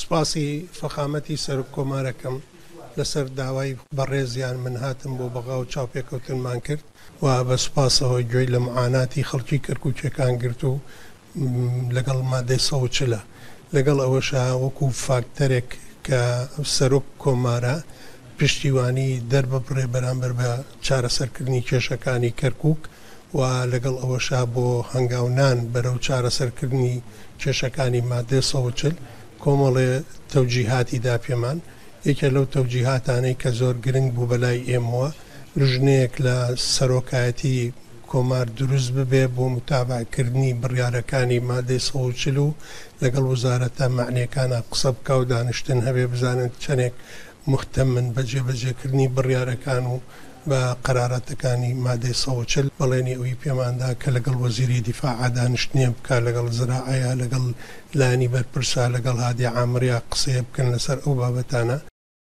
سپاسی فەخامەتی سەرۆک کۆمارەکەم لەسەر داوای بەڕێزیان من هاتم بۆ بەغا و چاوپێکەوتنمان کرد و بە سوپاسەوەی گوێی لە معاناتی خەڵکی کەرکووکێکان گرت و لەگەڵ مادەی 140 لەگەڵ ئەوەشە وەکو فاکتەرێک کە سەرۆک کۆمارە پشتیوانی دەرببڕێ بەرامبەر بە چارەسەرکردنی کێشەکانی کەرکووک و لەگەڵ ئەوەشە بۆ هەنگاونان بەرەو چارەسەرکردنی کێشەکانی مادەی 140 کۆمەڵێ تەوجیهاتی دا پێمان یەکێ لەو تەوجیهاتانەی کە زۆر گرنگ بوو بەلای ئێمەوە ژنەیەک لە سەرۆکایەتی کۆمار دروست ببێ بۆ متابعکردنی بڕیارەکانی مادەی 140 و لەگەڵ وزارەتە معنیەکانە قسە بکە و دانیشتن هەبێ بزانن چەندێک محتەمن بەجێبەجێکردنی بڕیارەکان و بە قەرارەتەکانی مادەی 140 بەڵێنی ئەوی پێماندا کە لەگەڵ وەزیری دیفاع دانیشتنیە بکە لەگەڵ زراعەیە لەگەڵ لانی بەرپرسا لەگەڵ هادی عامریا قسەیە بکەن لەسەر ئەو بابەتانە